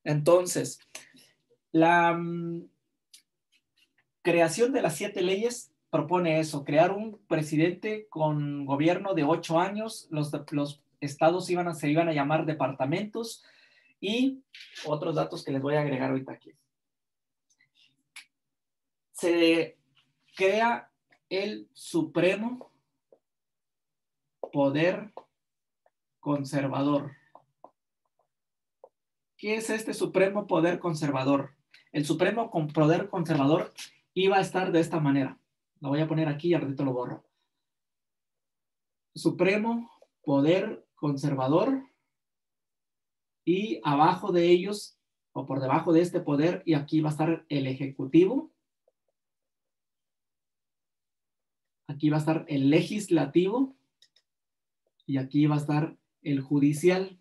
Entonces, la creación de las 7 leyes propone eso, crear un presidente con gobierno de 8 años, los estados se iban a llamar departamentos y otros datos que les voy a agregar ahorita aquí. Se crea el Supremo Poder Conservador. ¿Qué es este Supremo Poder Conservador? El Supremo Poder Conservador iba a estar de esta manera. Lo voy a poner aquí y al ratito lo borro. Supremo Poder Conservador y abajo de ellos o por debajo de este poder y aquí va a estar el Ejecutivo. Aquí va a estar el Legislativo y aquí va a estar el Judicial.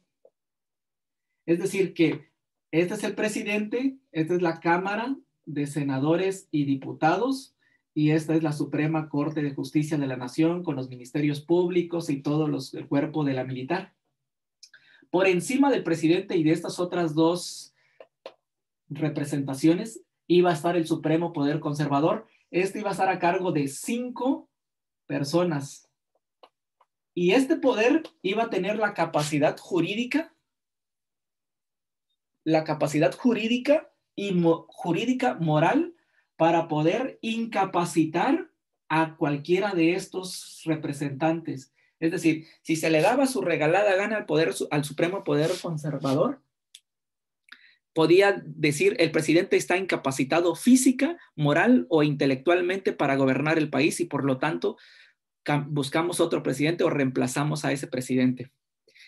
Es decir que este es el presidente, esta es la Cámara de Senadores y Diputados y esta es la Suprema Corte de Justicia de la Nación con los ministerios públicos y todo el cuerpo de la militar. Por encima del presidente y de estas otras dos representaciones iba a estar el Supremo Poder Conservador. Este iba a estar a cargo de 5 personas. Y este poder iba a tener la capacidad jurídica y jurídica moral para poder incapacitar a cualquiera de estos representantes. Es decir, si se le daba su regalada gana al Supremo Poder Conservador, podía decir el presidente está incapacitado física, moral o intelectualmente para gobernar el país y por lo tanto buscamos otro presidente o reemplazamos a ese presidente.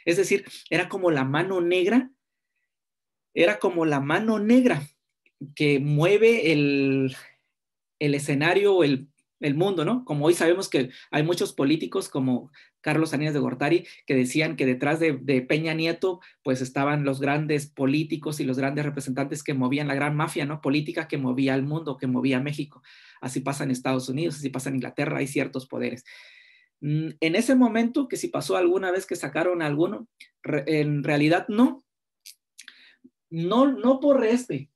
Es decir, era como la mano negra que mueve el escenario o el mundo, ¿no? Como hoy sabemos que hay muchos políticos como Carlos Salinas de Gortari que decían que detrás de Peña Nieto pues estaban los grandes políticos y los grandes representantes que movían la gran mafia, ¿no? Política que movía al mundo, que movía a México. Así pasa en Estados Unidos, así pasa en Inglaterra, hay ciertos poderes. En ese momento, que si pasó alguna vez que sacaron a alguno, en realidad no por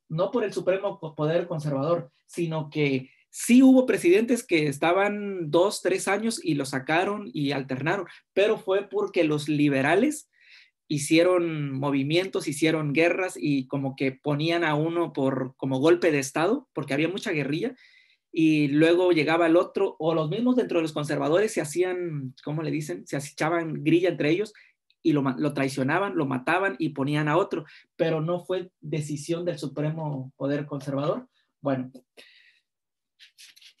no por el Supremo Poder Conservador, sino que sí hubo presidentes que estaban 2, 3 años y lo sacaron y alternaron, pero fue porque los liberales hicieron movimientos, hicieron guerras y como que ponían a uno como golpe de estado, porque había mucha guerrilla, y luego llegaba el otro, o los mismos dentro de los conservadores se hacían, ¿cómo le dicen? Se echaban grilla entre ellos y lo traicionaban, lo mataban y ponían a otro, pero no fue decisión del Supremo Poder Conservador. Bueno,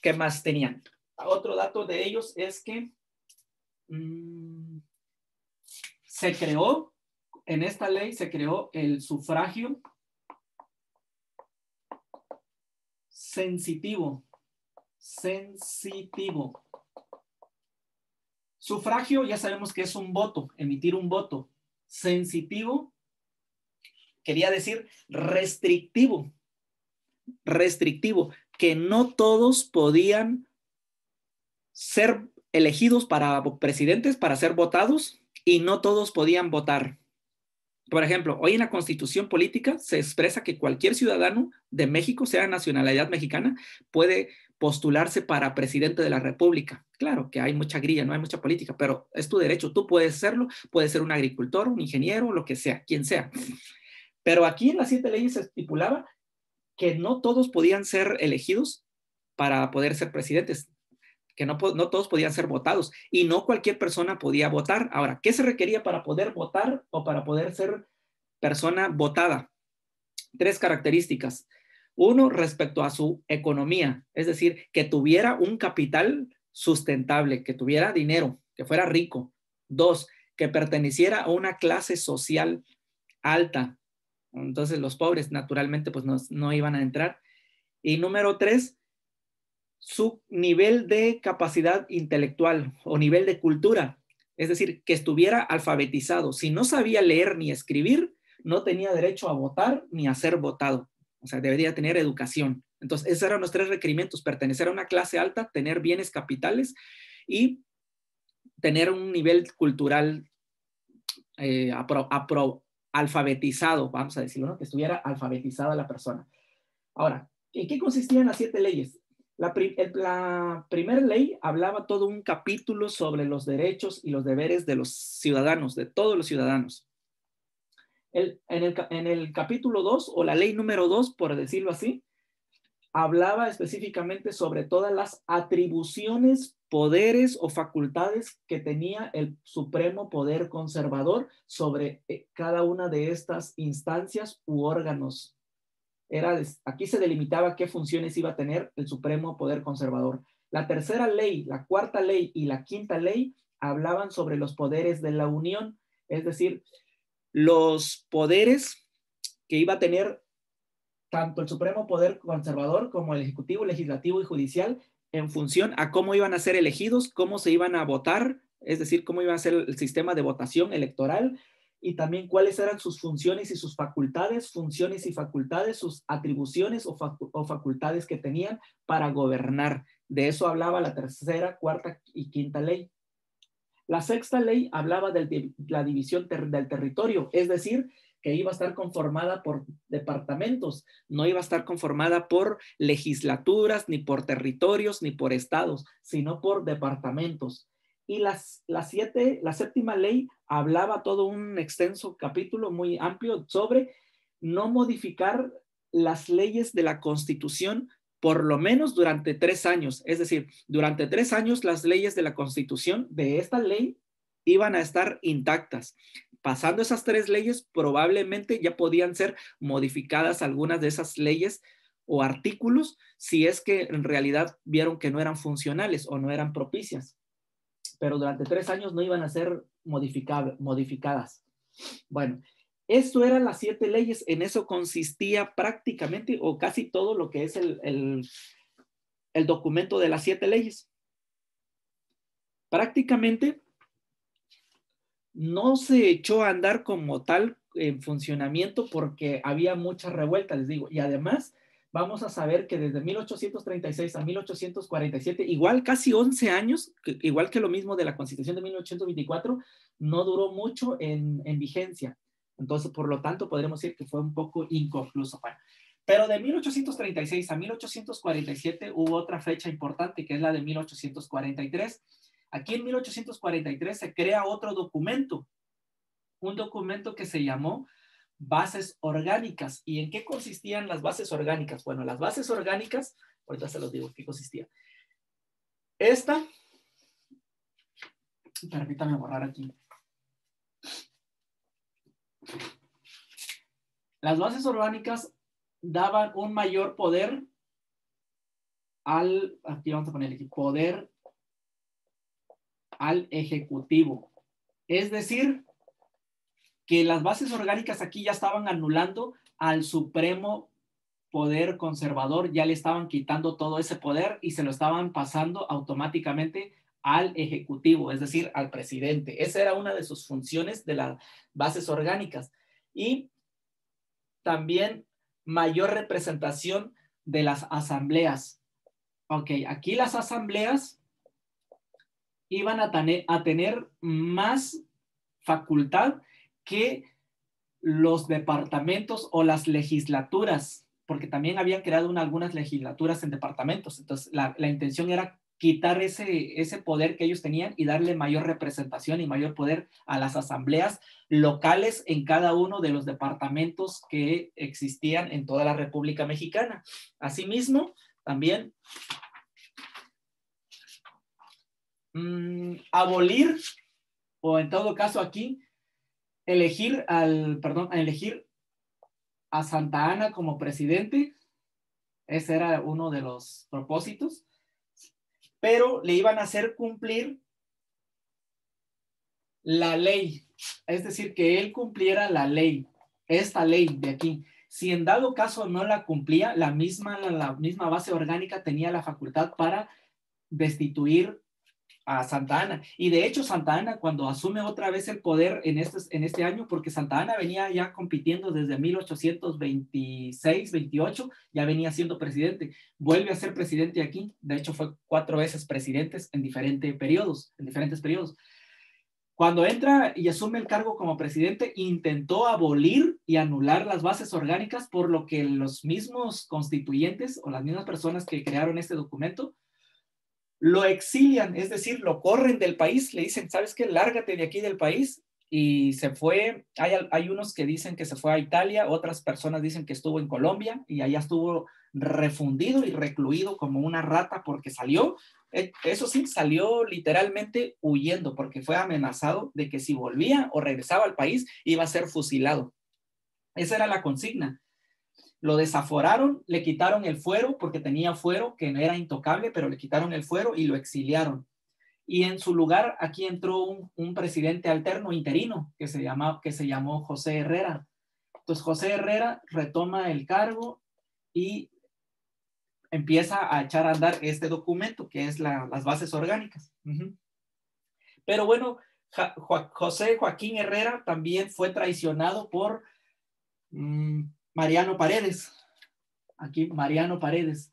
¿qué más tenían? Otro dato de ellos es que en esta ley se creó el sufragio sensitivo. Sufragio ya sabemos que es un voto, emitir un voto. Sensitivo quería decir restrictivo, que no todos podían ser elegidos para presidentes, para ser votados, y no todos podían votar. Por ejemplo, hoy en la Constitución Política se expresa que cualquier ciudadano de México, sea de nacionalidad mexicana, puede postularse para presidente de la República. Claro que hay mucha grilla, no hay mucha política, pero es tu derecho, tú puedes serlo, puedes ser un agricultor, un ingeniero, lo que sea, quien sea. Pero aquí en las 7 leyes se estipulaba que no todos podían ser elegidos para poder ser presidentes, que no todos podían ser votados y no cualquier persona podía votar. Ahora, ¿qué se requería para poder votar o para poder ser persona votada? 3 características. 1, respecto a su economía, es decir, que tuviera un capital sustentable, que tuviera dinero, que fuera rico. 2, que perteneciera a una clase social alta. Entonces los pobres naturalmente pues no iban a entrar. Y número 3, su nivel de capacidad intelectual o nivel de cultura, es decir, que estuviera alfabetizado. Si no sabía leer ni escribir, no tenía derecho a votar ni a ser votado. O sea, debería tener educación. Entonces, esos eran los 3 requerimientos: pertenecer a una clase alta, tener bienes capitales y tener un nivel cultural alfabetizado, vamos a decirlo, ¿no? Que estuviera alfabetizada la persona. Ahora, ¿en qué consistían las 7 leyes? La primera ley hablaba todo un capítulo sobre los derechos y los deberes de los ciudadanos, de todos los ciudadanos. En el capítulo 2, o la ley número 2, por decirlo así, hablaba específicamente sobre todas las atribuciones, poderes o facultades que tenía el Supremo Poder Conservador sobre cada una de estas instancias u órganos. Aquí se delimitaba qué funciones iba a tener el Supremo Poder Conservador. La tercera ley, la cuarta ley y la quinta ley hablaban sobre los poderes de la Unión, es decir, los poderes que iba a tener tanto el Supremo Poder Conservador como el Ejecutivo, Legislativo y Judicial en función a cómo iban a ser elegidos, cómo se iban a votar, es decir, cómo iba a ser el sistema de votación electoral, y también cuáles eran sus funciones y sus facultades, sus atribuciones o facultades que tenían para gobernar. De eso hablaba la tercera, cuarta y quinta ley. La sexta ley hablaba de la división del territorio, es decir, que iba a estar conformada por departamentos, no iba a estar conformada por legislaturas, ni por territorios, ni por estados, sino por departamentos. Y la séptima ley hablaba todo un extenso capítulo muy amplio sobre no modificar las leyes de la Constitución por lo menos durante 3 años. Es decir, durante 3 años las leyes de la Constitución de esta ley iban a estar intactas. Pasando esas 3 leyes, probablemente ya podían ser modificadas algunas de esas leyes o artículos si es que en realidad vieron que no eran funcionales o no eran propicias. Pero durante 3 años no iban a ser modificadas. Bueno, esto eran las 7 leyes, en eso consistía prácticamente o casi todo lo que es el documento de las 7 leyes. Prácticamente no se echó a andar como tal en funcionamiento porque había mucha revuelta, les digo, y además vamos a saber que desde 1836 a 1847, igual casi 11 años, igual que lo mismo de la Constitución de 1824, no duró mucho en vigencia. Entonces, por lo tanto, podremos decir que fue un poco inconcluso. Bueno, pero de 1836 a 1847 hubo otra fecha importante, que es la de 1843. Aquí en 1843 se crea otro documento, un documento que se llamó Bases Orgánicas. ¿Y en qué consistían las bases orgánicas? Bueno, las bases orgánicas, ahorita se los digo qué consistía. Permítame borrar aquí. Las bases orgánicas daban un mayor poder aquí vamos a poner aquí, poder al Ejecutivo. Es decir, que las bases orgánicas aquí ya estaban anulando al Supremo Poder Conservador, ya le estaban quitando todo ese poder y se lo estaban pasando automáticamente al Ejecutivo, es decir, al presidente. Esa era una de sus funciones de las bases orgánicas. Y también mayor representación de las asambleas. Ok, aquí las asambleas iban a tener más facultad que los departamentos o las legislaturas, porque también habían creado algunas legislaturas en departamentos. Entonces, la intención era quitar ese poder que ellos tenían y darle mayor representación y mayor poder a las asambleas locales en cada uno de los departamentos que existían en toda la República Mexicana. Asimismo, también abolir, o en todo caso aquí, elegir a Santa Anna como presidente. Ese era uno de los propósitos, pero le iban a hacer cumplir la ley, es decir, que él cumpliera la ley, esta ley de aquí. Si en dado caso no la cumplía, la misma base orgánica tenía la facultad para destituir a Santa Anna. Y de hecho, Santa Anna, cuando asume otra vez el poder en este año, porque Santa Anna venía ya compitiendo desde 1826-28, ya venía siendo presidente, vuelve a ser presidente aquí. De hecho, fue 4 veces presidente en diferentes periodos. Cuando entra y asume el cargo como presidente, intentó abolir y anular las bases orgánicas, por lo que los mismos constituyentes o las mismas personas que crearon este documento lo exilian, es decir, lo corren del país, le dicen, ¿sabes qué? Lárgate de aquí del país. Y se fue, hay unos que dicen que se fue a Italia, otras personas dicen que estuvo en Colombia y allá estuvo refundido y recluido como una rata porque salió, eso sí, salió literalmente huyendo porque fue amenazado de que si volvía o regresaba al país iba a ser fusilado. Esa era la consigna. Lo desaforaron, le quitaron el fuero porque tenía fuero que no era intocable, pero le quitaron el fuero y lo exiliaron. Y en su lugar aquí entró un presidente alterno interino que se llamó José Herrera. Entonces José Herrera retoma el cargo y empieza a echar a andar este documento que es las bases orgánicas. Pero bueno, José Joaquín Herrera también fue traicionado por Mariano Paredes. Aquí Mariano Paredes.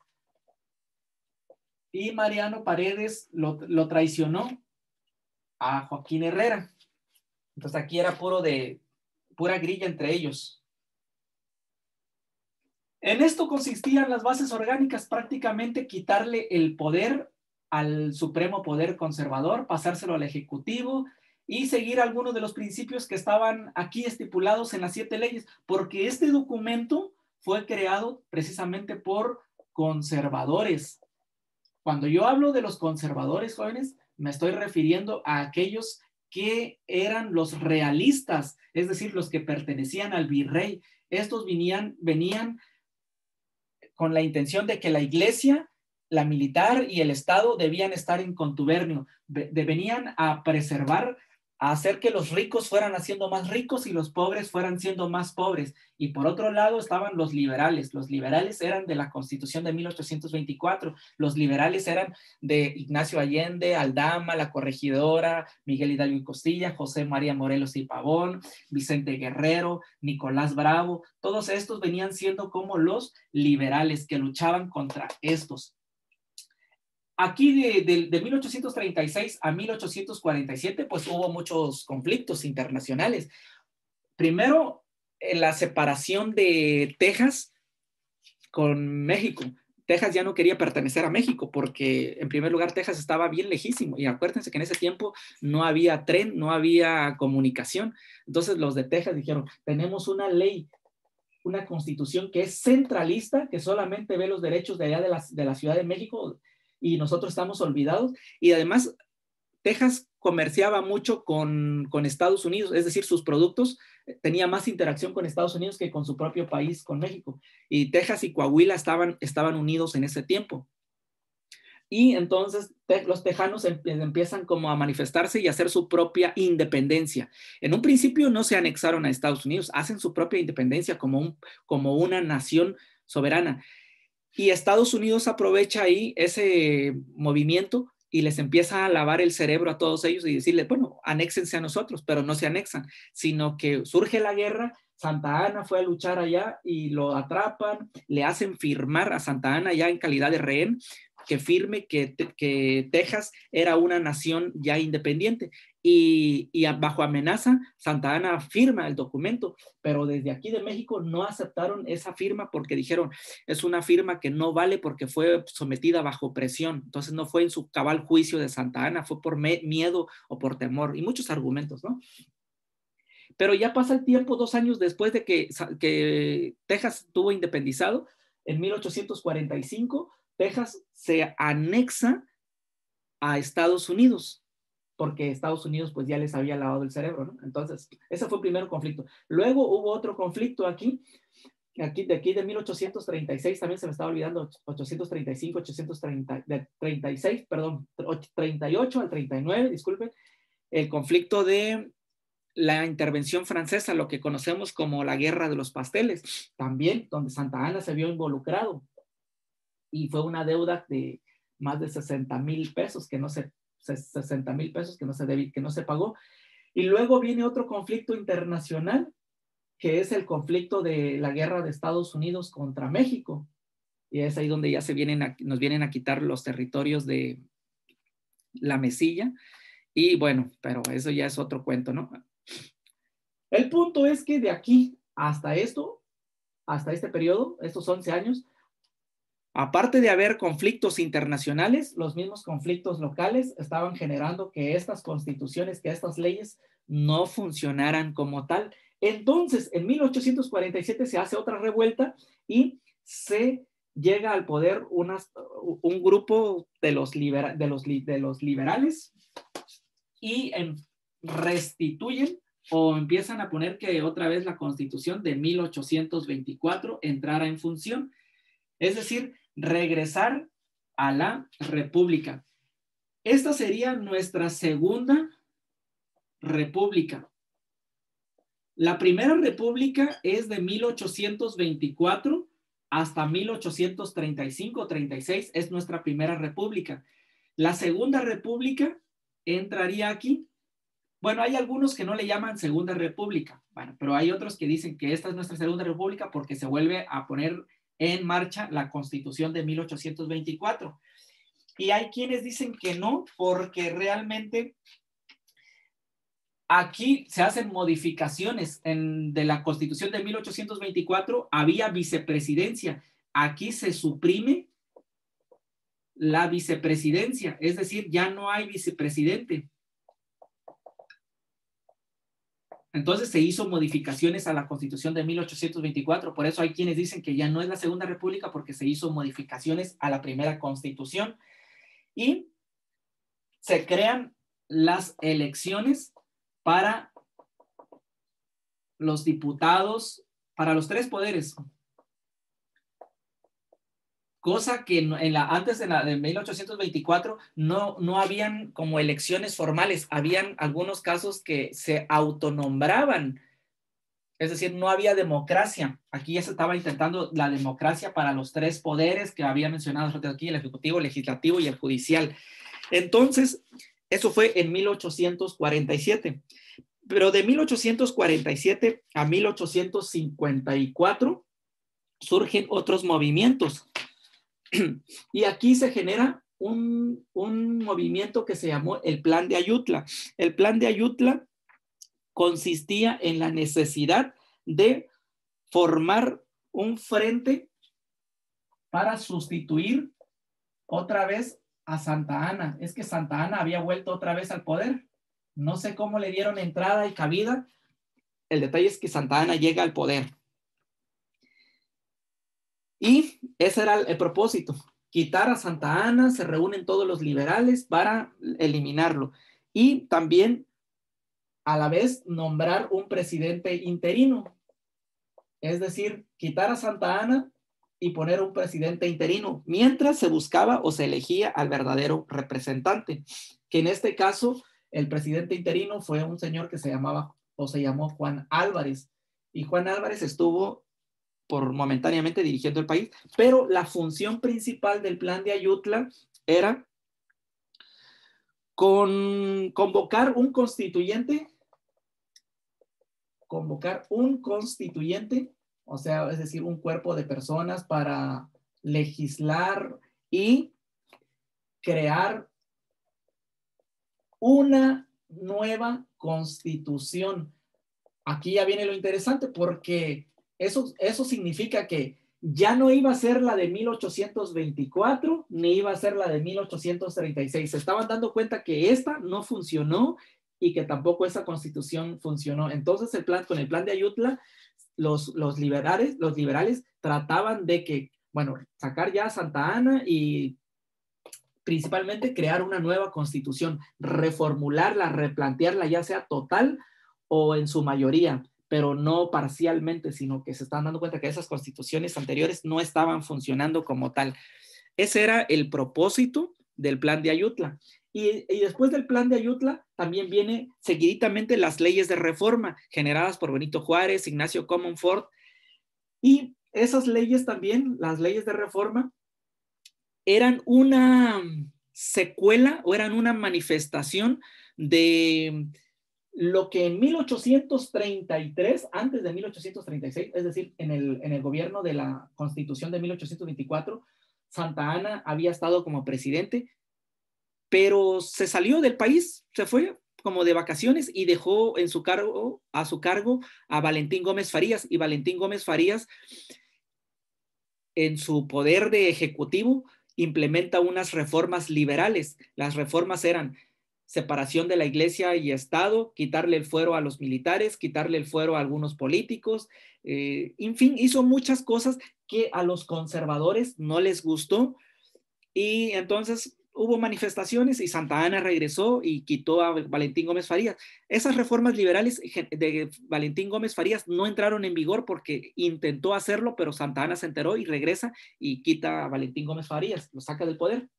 Y Mariano Paredes lo traicionó a Joaquín Herrera. Entonces aquí era pura grilla entre ellos. En esto consistían las bases orgánicas, prácticamente quitarle el poder al supremo poder conservador, pasárselo al ejecutivo y seguir algunos de los principios que estaban aquí estipulados en las 7 leyes, porque este documento fue creado precisamente por conservadores. Cuando yo hablo de los conservadores, jóvenes, me estoy refiriendo a aquellos que eran los realistas, es decir, los que pertenecían al virrey. Estos venían con la intención de que la iglesia, la militar y el Estado debían estar en contubernio, venían a preservar, a hacer que los ricos fueran haciendo más ricos y los pobres fueran siendo más pobres. Y por otro lado estaban los liberales. Los liberales eran de la Constitución de 1824. Los liberales eran de Ignacio Allende, Aldama, La Corregidora, Miguel Hidalgo y Costilla, José María Morelos y Pavón, Vicente Guerrero, Nicolás Bravo. Todos estos venían siendo como los liberales que luchaban contra estos. Aquí de 1836 a 1847, pues hubo muchos conflictos internacionales. Primero, la separación de Texas con México. Texas ya no quería pertenecer a México porque, en primer lugar, Texas estaba bien lejísimo. Y acuérdense que en ese tiempo no había tren, no había comunicación. Entonces los de Texas dijeron, tenemos una ley, una constitución que es centralista, que solamente ve los derechos de allá de la Ciudad de México, y nosotros estamos olvidados. Y además, Texas comerciaba mucho con Estados Unidos, es decir, sus productos tenía más interacción con Estados Unidos que con su propio país, con México. Y Texas y Coahuila estaban unidos en ese tiempo. Y entonces los tejanos empiezan como a manifestarse y a hacer su propia independencia. En un principio no se anexaron a Estados Unidos, hacen su propia independencia como una nación soberana. Y Estados Unidos aprovecha ahí ese movimiento y les empieza a lavar el cerebro a todos ellos y decirles, bueno, anéxense a nosotros, pero no se anexan, sino que surge la guerra. Santa Anna fue a luchar allá y lo atrapan, le hacen firmar a Santa Anna ya en calidad de rehén, que firme que Texas era una nación ya independiente. Y bajo amenaza, Santa Anna firma el documento, pero desde aquí de México no aceptaron esa firma porque dijeron, es una firma que no vale porque fue sometida bajo presión. Entonces no fue en su cabal juicio de Santa Anna, fue por miedo o por temor y muchos argumentos, ¿no? Pero ya pasa el tiempo, 2 años después de que Texas estuvo independizado, en 1845, Texas se anexa a Estados Unidos, porque Estados Unidos pues ya les había lavado el cerebro, ¿no? Entonces, ese fue el primer conflicto. Luego hubo otro conflicto aquí de 1836, también se me estaba olvidando, 835, 836, perdón, 38 al 39, disculpen, el conflicto de la intervención francesa, lo que conocemos como la Guerra de los Pasteles, también donde Santa Anna se vio involucrado y fue una deuda de más de 60,000 pesos que no se 60,000 pesos que no se pagó. Y luego viene otro conflicto internacional, que es el conflicto de la guerra de Estados Unidos contra México. Y es ahí donde ya nos vienen a quitar los territorios de la Mesilla Y bueno, pero eso ya es otro cuento, ¿no? El punto es que de aquí hasta esto, hasta este periodo, estos 11 años, aparte de haber conflictos internacionales, los mismos conflictos locales estaban generando que estas constituciones, que estas leyes no funcionaran como tal. Entonces, en 1847 se hace otra revuelta y se llega al poder un grupo de los liberales y restituyen o empiezan a poner que otra vez la Constitución de 1824 entrara en función. Es decir, regresar a la República. Esta sería nuestra segunda República. La primera República es de 1824 hasta 1835-36, es nuestra primera República. La segunda República entraría aquí. Bueno, hay algunos que no le llaman Segunda República, bueno, pero hay otros que dicen que esta es nuestra Segunda República porque se vuelve a poner en marcha la Constitución de 1824. Y hay quienes dicen que no, porque realmente aquí se hacen modificaciones de la Constitución de 1824, había vicepresidencia. Aquí se suprime la vicepresidencia, es decir, ya no hay vicepresidente. Entonces se hizo modificaciones a la Constitución de 1824, por eso hay quienes dicen que ya no es la Segunda República porque se hizo modificaciones a la primera Constitución y se crean las elecciones para los diputados, para los tres poderes. Cosa que antes de 1824 no habían como elecciones formales, habían algunos casos que se autonombraban, es decir, no había democracia. Aquí ya se estaba intentando la democracia para los tres poderes que había mencionado aquí, el ejecutivo, el legislativo y el judicial. Entonces, eso fue en 1847. Pero de 1847 a 1854 surgen otros movimientos. Y aquí se genera un movimiento que se llamó el Plan de Ayutla. El Plan de Ayutla consistía en la necesidad de formar un frente para sustituir otra vez a Santa Anna. Es que Santa Anna había vuelto otra vez al poder. No sé cómo le dieron entrada y cabida. El detalle es que Santa Anna llega al poder. Y ese era el propósito, quitar a Santa Anna, se reúnen todos los liberales para eliminarlo. Y también, a la vez, nombrar un presidente interino. Es decir, quitar a Santa Anna y poner un presidente interino, mientras se buscaba o se elegía al verdadero representante, que en este caso, el presidente interino fue un señor que se llamó Juan Álvarez. Y Juan Álvarez estuvo momentáneamente dirigiendo el país, pero la función principal del Plan de Ayutla era convocar un constituyente, o sea, es decir, un cuerpo de personas para legislar y crear una nueva constitución. Aquí ya viene lo interesante porque eso significa que ya no iba a ser la de 1824 ni iba a ser la de 1836. Se estaban dando cuenta que esta no funcionó y que tampoco esa constitución funcionó. Entonces con el plan de Ayutla, los liberales trataban de que, bueno, sacar ya a Santa Anna y principalmente crear una nueva constitución, reformularla, replantearla, ya sea total o en su mayoría, pero no parcialmente, sino que se están dando cuenta que esas constituciones anteriores no estaban funcionando como tal. Ese era el propósito del plan de Ayutla. Y después del plan de Ayutla también viene seguiditamente las leyes de reforma generadas por Benito Juárez, Ignacio Comonfort, y esas leyes también, las leyes de reforma, eran una secuela o eran una manifestación de lo que en 1833, antes de 1836, es decir, en el gobierno de la Constitución de 1824, Santa Anna había estado como presidente pero se salió del país, se fue como de vacaciones y dejó a su cargo a Valentín Gómez Farías, y Valentín Gómez Farías, en su poder de ejecutivo, implementa unas reformas liberales. Las reformas eran separación de la iglesia y Estado, quitarle el fuero a los militares, quitarle el fuero a algunos políticos, en fin, hizo muchas cosas que a los conservadores no les gustó, y entonces hubo manifestaciones y Santa Anna regresó y quitó a Valentín Gómez Farías. Esas reformas liberales de Valentín Gómez Farías no entraron en vigor porque intentó hacerlo, pero Santa Anna se enteró y regresa y quita a Valentín Gómez Farías, lo saca del poder.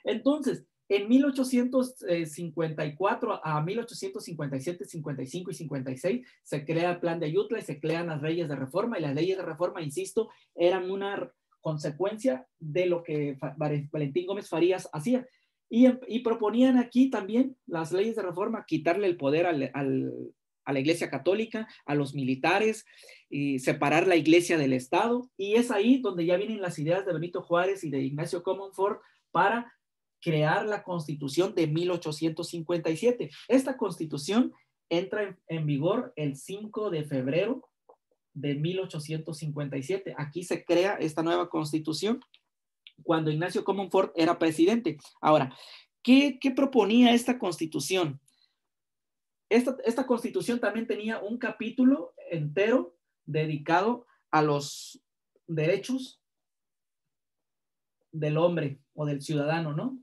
Entonces, en 1854 a 1857, 55 y 56 se crea el Plan de Ayutla y se crean las leyes de reforma, y las leyes de reforma, insisto, eran una consecuencia de lo que Valentín Gómez Farías hacía. Y proponían aquí también las leyes de reforma, quitarle el poder a la Iglesia Católica, a los militares, y separar la Iglesia del Estado. Y es ahí donde ya vienen las ideas de Benito Juárez y de Ignacio Comonfort para crear la Constitución de 1857. Esta Constitución entra en vigor el 5 de febrero de 1857. Aquí se crea esta nueva Constitución cuando Ignacio Comonfort era presidente. Ahora, ¿qué proponía esta Constitución? Esta Constitución también tenía un capítulo entero dedicado a los derechos del hombre o del ciudadano, ¿no?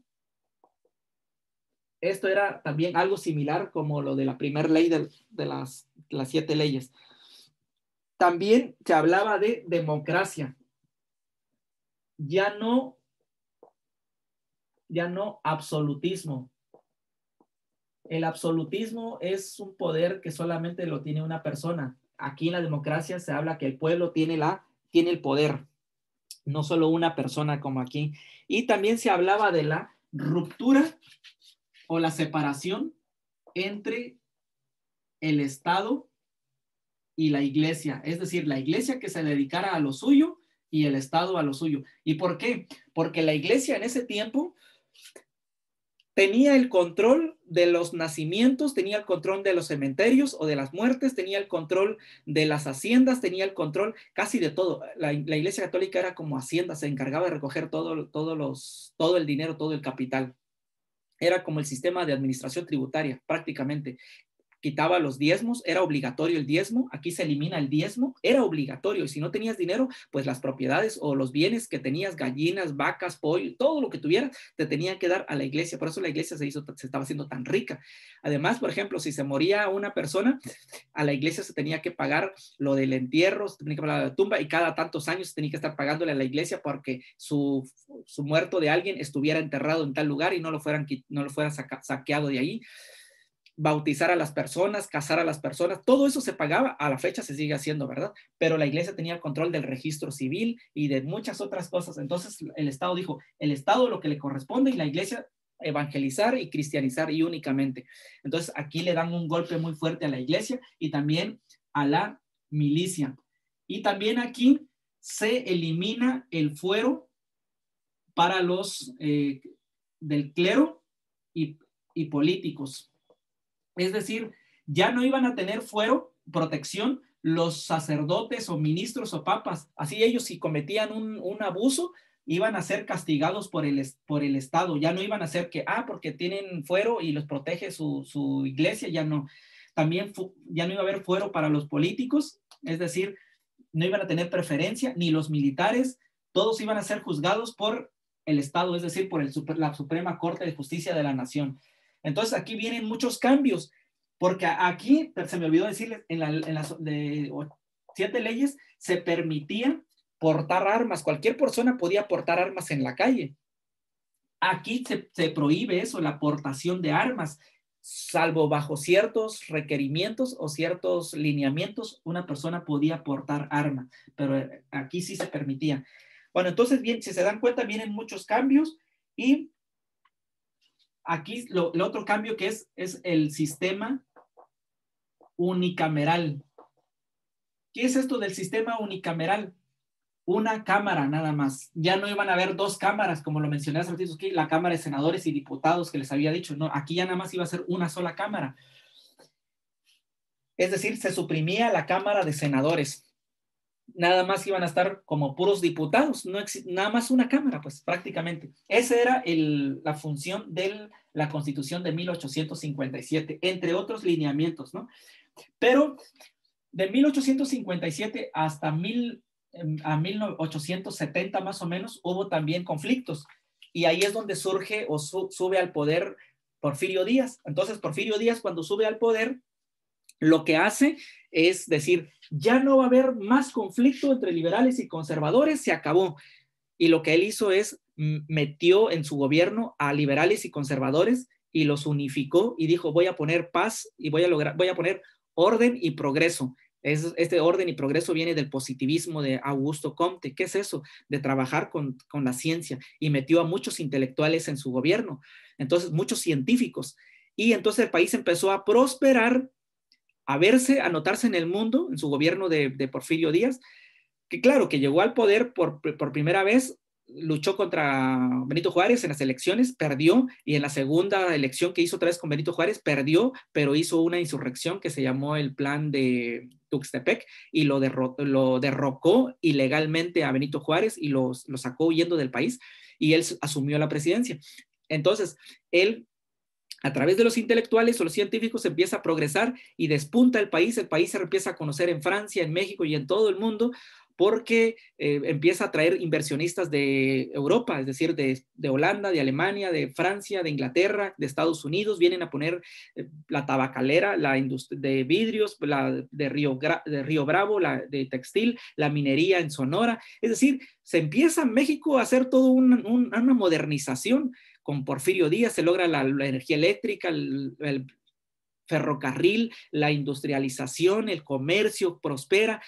Esto era también algo similar como lo de la primera ley de las 7 leyes. También se hablaba de democracia. Ya no absolutismo. El absolutismo es un poder que solamente lo tiene una persona. Aquí en la democracia se habla que el pueblo tiene el poder, no solo una persona como aquí. Y también se hablaba de la ruptura o la separación entre el Estado y la iglesia, es decir, la iglesia que se dedicara a lo suyo y el Estado a lo suyo. ¿Y por qué? Porque la iglesia en ese tiempo tenía el control de los nacimientos, tenía el control de los cementerios o de las muertes, tenía el control de las haciendas, tenía el control casi de todo. La Iglesia Católica era como hacienda, se encargaba de recoger todo el dinero, todo el capital. Era como el sistema de administración tributaria, prácticamente. Quitaba los diezmos, era obligatorio el diezmo, aquí se elimina el diezmo, era obligatorio, y si no tenías dinero, pues las propiedades o los bienes que tenías, gallinas, vacas, pollo, todo lo que tuvieras, te tenían que dar a la iglesia. Por eso la iglesia se estaba haciendo tan rica. Además, por ejemplo, si se moría una persona, a la iglesia se tenía que pagar lo del entierro, se tenía que pagar la tumba, y cada tantos años se tenía que estar pagándole a la iglesia porque su muerto de alguien estuviera enterrado en tal lugar y no lo fueran saqueado de ahí. Bautizar a las personas, casar a las personas, todo eso se pagaba, a la fecha se sigue haciendo, ¿verdad? Pero la iglesia tenía el control del registro civil y de muchas otras cosas. Entonces el Estado dijo, el Estado lo que le corresponde, y la iglesia evangelizar y cristianizar y únicamente. Entonces aquí le dan un golpe muy fuerte a la iglesia y también a la milicia. Y también aquí se elimina el fuero para los del clero y políticos. Es decir, ya no iban a tener fuero, protección, los sacerdotes o ministros o papas. Así ellos, si cometían un abuso, iban a ser castigados por el Estado. Ya no iban a ser que, porque tienen fuero y los protege su iglesia, ya no. También ya no iba a haber fuero para los políticos, es decir, no iban a tener preferencia, ni los militares, todos iban a ser juzgados por el Estado, es decir, por la Suprema Corte de Justicia de la Nación. Entonces aquí vienen muchos cambios, porque aquí, se me olvidó decirles, en las 7 leyes se permitía portar armas, cualquier persona podía portar armas en la calle. Aquí se prohíbe eso, la portación de armas, salvo bajo ciertos requerimientos o ciertos lineamientos, una persona podía portar arma, pero aquí sí se permitía. Bueno, entonces, bien, si se dan cuenta, vienen muchos cambios, y aquí lo otro cambio que es el sistema unicameral. ¿Qué es esto del sistema unicameral? una cámara nada más. Ya no iban a haber dos cámaras, como lo mencioné hace ratito, aquí, la Cámara de Senadores y Diputados que les había dicho. No, aquí ya nada más iba a ser una sola cámara. Es decir, se suprimía la Cámara de Senadores. Nada más iban a estar como puros diputados, no nada más una cámara, pues prácticamente. Esa era la función de la Constitución de 1857, entre otros lineamientos, ¿no? Pero de 1857 hasta a 1870 más o menos hubo también conflictos y ahí es donde surge o sube al poder Porfirio Díaz. Entonces Porfirio Díaz, cuando sube al poder, lo que hace es decir, ya no va a haber más conflicto entre liberales y conservadores, se acabó. Y lo que él hizo es metió en su gobierno a liberales y conservadores y los unificó y dijo, voy a poner paz y voy a poner orden y progreso. Este orden y progreso viene del positivismo de Augusto Comte. ¿Qué es eso? De trabajar con la ciencia, y metió a muchos intelectuales en su gobierno, entonces muchos científicos, y entonces el país empezó a prosperar, a notarse en el mundo, en su gobierno de Porfirio Díaz, que claro, que llegó al poder por primera vez, luchó contra Benito Juárez en las elecciones, perdió, y en la segunda elección que hizo otra vez con Benito Juárez, perdió, pero hizo una insurrección que se llamó el Plan de Tuxtepec, y lo derrocó ilegalmente a Benito Juárez y lo sacó huyendo del país, y él asumió la presidencia. Entonces, él, a través de los intelectuales o los científicos, empieza a progresar y despunta el país se empieza a conocer en Francia, en México y en todo el mundo, porque empieza a traer inversionistas de Europa, es decir, de Holanda, de Alemania, de Francia, de Inglaterra, de Estados Unidos, vienen a poner la tabacalera, la industria de vidrios, de Río Bravo, la de textil, la minería en Sonora, es decir, se empieza en México a hacer toda una modernización. Con Porfirio Díaz se logra la energía eléctrica, el ferrocarril, la industrialización, el comercio prospera.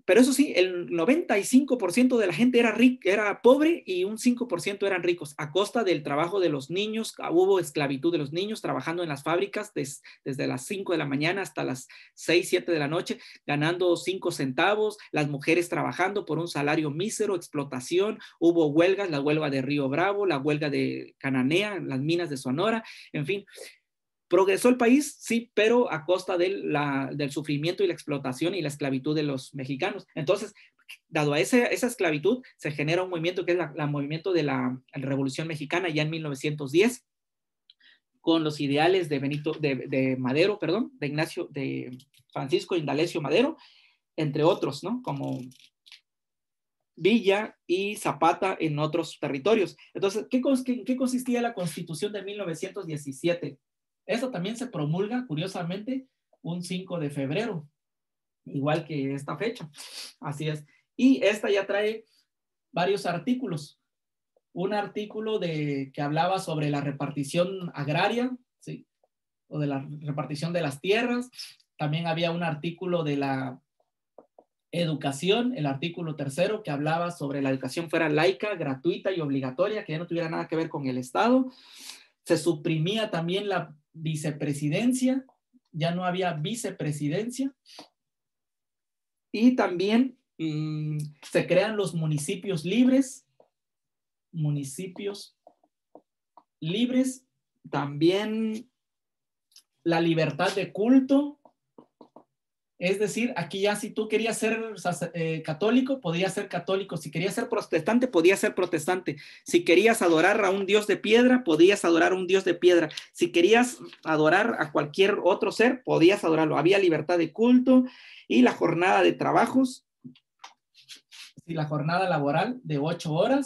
Pero eso sí, el 95% de la gente era pobre y un 5% eran ricos, a costa del trabajo de los niños. Hubo esclavitud de los niños trabajando en las fábricas desde las 5 de la mañana hasta las 6, 7 de la noche, ganando 5 centavos, las mujeres trabajando por un salario mísero, explotación. Hubo huelgas, la huelga de Río Bravo, la huelga de Cananea, las minas de Sonora, en fin. Progresó el país, sí, pero a costa del sufrimiento y la explotación y la esclavitud de los mexicanos. Entonces, dado a esa esclavitud, se genera un movimiento que es el movimiento de la Revolución Mexicana ya en 1910, con los ideales de Madero, perdón, de Francisco Indalecio Madero, entre otros, ¿no? Como Villa y Zapata en otros territorios. Entonces, ¿en qué consistía la Constitución de 1917? Eso también se promulga, curiosamente, un 5 de febrero, igual que esta fecha. Así es. Y esta ya trae varios artículos. Un artículo que hablaba sobre la repartición agraria, ¿sí? O de la repartición de las tierras. También había un artículo de la educación, el artículo 3, que hablaba sobre la educación fuera laica, gratuita y obligatoria, que ya no tuviera nada que ver con el Estado. Se suprimía también la vicepresidencia, ya no había vicepresidencia, y también se crean los municipios libres, también la libertad de culto. Es decir, aquí ya si tú querías ser católico, podías ser católico. Si querías ser protestante, podías ser protestante. Si querías adorar a un dios de piedra, podías adorar a un dios de piedra. Si querías adorar a cualquier otro ser, podías adorarlo. Había libertad de culto, y la jornada de trabajos, y la jornada laboral de 8 horas.